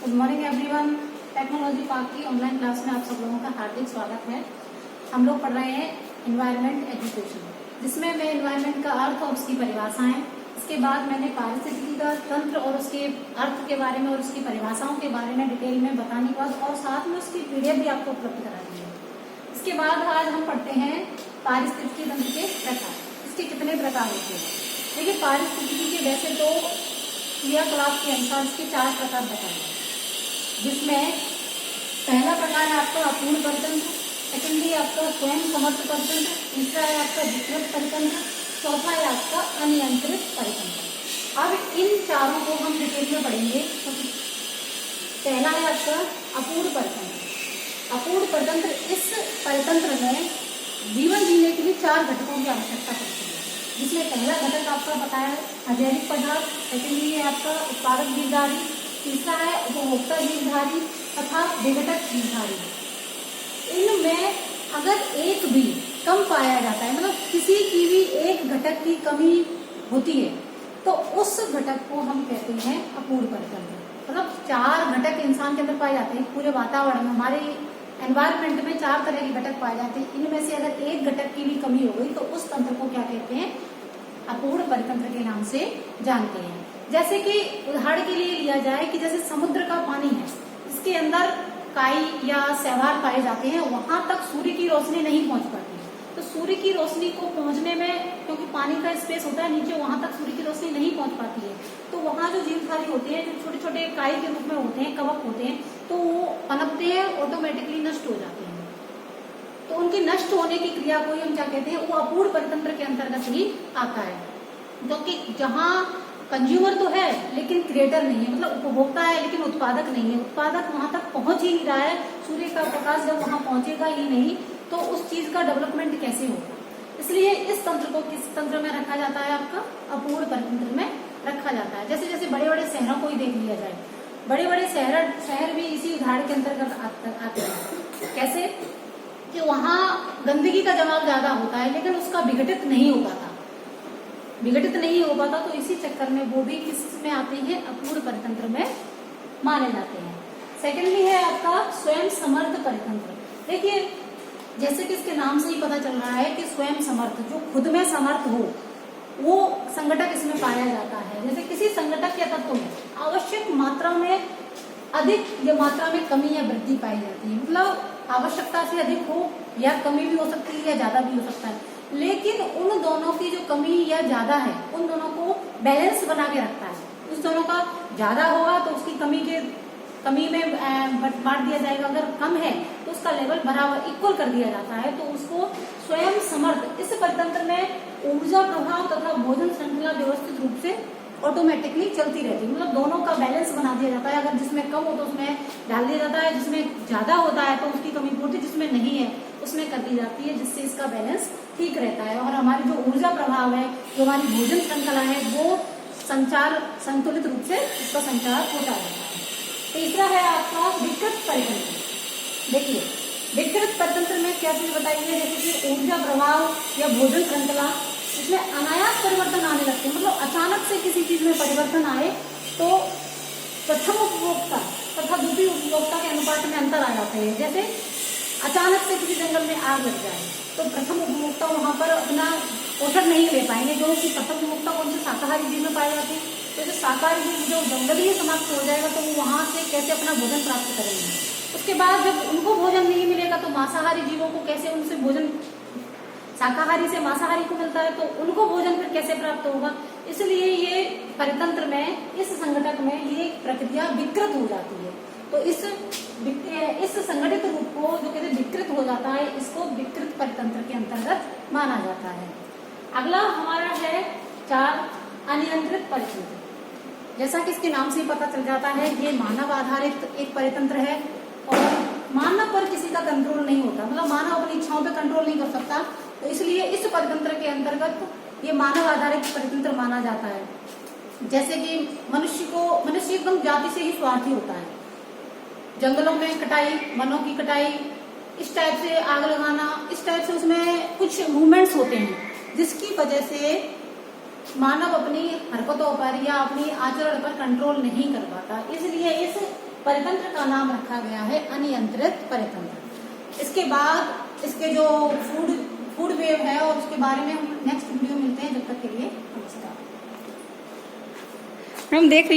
Good morning everyone. Technology park की online class में आप सब लोगों का हार्दिक स्वागत है। हम लोग पढ़ रहे हैं एनवायरनमेंट एजुकेशन, जिसमें मैं एनवायरनमेंट का अर्थ और उसकी परिभाषाएं, इसके बाद मैंने पारिस्थितिकी का तंत्र और उसके अर्थ के बारे में और उसकी परिभाषाओं के बारे में डिटेल में बताने के बाद और साथ में उसकी पीडीएफ भी आपको उपलब्ध करा दी है। इसके बाद आज हम पढ़ते हैं पारिस्थितिकी तंत्र के प्रकार। इसके कितने प्रकार होते हैं? देखिए, पारिस्थितिकी के वैसे तो क्रियाकलाप के अनुसार इसके 4 प्रकार बताए, जिसमें पहला प्रकार है आपका अपूर्ण परितंत्र, सेकेंडली आपका स्वयं समर्थ परितंत्र, तीसरा है आपका विकृत परितंत्र, चौथा है आपका अनियंत्रित परितंत्र। अब इन चारों को हम डिटेल में पढ़ेंगे। पहला है आपका अपूर्ण परितंत्र। अपूर्ण परितंत्र, इस परितंत्र में जीवन जीने के लिए 4 घटकों की आवश्यकता पड़ती है, जिसमें पहला घटक आपका बताया है अजैविक पदार्थ, सेकेंडली है आपका उत्पादक जीवधारी, तीसरा है उपभोक्ता जीवधारी तथा विघटक जीवधारी। इनमें अगर एक भी कम पाया जाता है, मतलब किसी की भी एक घटक की कमी होती है, तो उस घटक को हम कहते हैं अपूर्ण परितंत्र। मतलब 4 घटक इंसान के अंदर पाए जाते हैं, पूरे वातावरण में, हमारे एनवायरनमेंट में 4 तरह के घटक पाए जाते हैं। इनमें से अगर एक घटक की भी कमी हो गई तो उस तंत्र को क्या कहते हैं? अपूर्ण परितंत्र के नाम से जानते हैं। जैसे कि उदाहरण के लिए लिया जाए कि जैसे समुद्र का पानी है, इसके अंदर काई या शैवाल पाए जाते हैं, वहां तक सूर्य की रोशनी नहीं पहुंच पाती। तो सूर्य की रोशनी को पहुंचने में, क्योंकि पानी का स्पेस होता है नीचे, वहां तक सूर्य की रोशनी नहीं पहुंच पाती है, तो वहां जो जीवधारी होते हैं, जो छोटे छोटे काई के रूप में होते हैं, कवक होते हैं, तो वो पनपते हैं, ऑटोमेटिकली नष्ट हो जाते हैं। तो उनके नष्ट होने की क्रिया को हम क्या कहते हैं? वो अपूर्ण परितंत्र के अंतर्गत ही आता है। क्योंकि जहां कंज्यूमर तो है लेकिन क्रिएटर नहीं है, मतलब उपभोक्ता है लेकिन उत्पादक नहीं है, उत्पादक वहां तक पहुंच ही नहीं रहा है, सूर्य का प्रकाश जब वहां पहुंचेगा ही नहीं तो उस चीज का डेवलपमेंट कैसे होगा? इसलिए इस तंत्र को किस तंत्र में रखा जाता है? आपका अपूर्ण परितंत्र में रखा जाता है। जैसे जैसे बड़े बड़े शहरों को ही देख लिया जाए, बड़े बड़े शहर भी इसी उदाहरण के अंतर्गत आते हैं। कैसे कि वहां गंदगी का जमाव ज्यादा होता है लेकिन उसका विघटित नहीं हो पाता, तो इसी चक्कर में वो भी किस में आते हैं? अपूर्ण परितंत्र में माने जाते हैं। सेकेंडली है आपका स्वयं समर्थ परितंत्र। देखिए, जैसे कि इसके नाम से ही पता चल रहा है कि स्वयं समर्थ, जो खुद में समर्थ हो, वो संगठक इसमें पाया जाता है। जैसे किसी संगठक या तत्व में आवश्यक मात्रा में अधिक या मात्रा में कमी या वृद्धि पाई जाती है, मतलब आवश्यकता से अधिक हो या कमी भी हो सकती है या ज्यादा भी हो सकता है, लेकिन उन दोनों की जो कमी या ज्यादा है, उन दोनों को बैलेंस बना के रखता है। उस दोनों का ज्यादा होगा तो उसकी कमी में बांट दिया जाएगा, अगर कम है तो उसका लेवल बराबर इक्वल कर दिया जाता है, तो उसको स्वयं समर्थ। इस परितंत्र में ऊर्जा प्रभाव तथा भोजन श्रृंखला व्यवस्थित रूप से ऑटोमेटिकली चलती रहती है, मतलब दोनों का बैलेंस बना दिया जाता है। अगर जिसमें कम हो तो उसमें डाल दिया जाता है, जिसमें ज्यादा होता है तो उसकी कमी पूर्ति, जिसमें नहीं है उसमें कर दी जाती है, जिससे इसका बैलेंस ठीक रहता है। और हमारी जो ऊर्जा प्रभाव है, जो हमारी भोजन श्रृंखला है, वो संतुलित रूप से इसका संचार होता रहता है। तीसरा है आपका विकृत परितंत्र। देखिए, विकृत परितंत्र में क्या चीज बताई है? जैसे कि ऊर्जा प्रभाव या भोजन श्रृंखला, इसमें अनायास परिवर्तन आने लगते हैं, मतलब अचानक से किसी चीज में परिवर्तन आए तो प्रथम उपभोक्ता तथा द्वितीय उपभोक्ता के अनुपात में अंतर आ जाते हैं। जैसे अचानक से किसी जंगल में आग लग जाए तो प्रथम उपभोक्ता वहां पर अपना पोषण नहीं ले पाएंगे, जो कि प्रथम उपभोक्ता कौन से शाकाहारी जीव में पाए जाते हैं। तो जो शाकाहारी जीव, जो जंगल ही समाप्त हो जाएगा तो वो वहां से कैसे अपना भोजन प्राप्त करेंगे? उसके बाद जब उनको भोजन नहीं मिलेगा तो मांसाहारी जीवों को कैसे उनसे भोजन, शाकाहारी से मांसाहारी को मिलता है तो उनको भोजन फिर कैसे प्राप्त होगा? इसलिए ये परितंत्र में, इस संगठक में ये प्रक्रिया विकृत हो जाती है। तो इस संगठित रूप को जो कहते हैं विकृत हो जाता है, इसको विकृत परितंत्र के अंतर्गत माना जाता है। अगला हमारा है 4 अनियंत्रित परितंत्र। जैसा कि इसके नाम से ही पता चल जाता है, ये मानव आधारित एक परितंत्र है और मानव पर किसी का कंट्रोल नहीं होता, मतलब मानव अपनी इच्छाओं पे कंट्रोल नहीं कर सकता, तो इसलिए इस परितंत्र के अंतर्गत ये मानव आधारित परितंत्र माना जाता है। जैसे कि मनुष्य एकदम जाति से ही स्वार्थी होता है, जंगलों में कटाई, वनों की कटाई, इस टाइप से आग लगाना, इस टाइप से उसमें कुछ मूवमेंट्स होते हैं जिसकी वजह से मानव अपनी हरकतों पर या अपनी आचरण पर कंट्रोल नहीं कर पाता। इसलिए इस परितंत्र का नाम रखा गया है अनियंत्रित परितंत्र। इसके बाद इसके जो फूड वेव है और उसके बारे में हम नेक्स्ट वीडियो मिलते हैं। जब तक के लिए नमस्कार। हम देख रही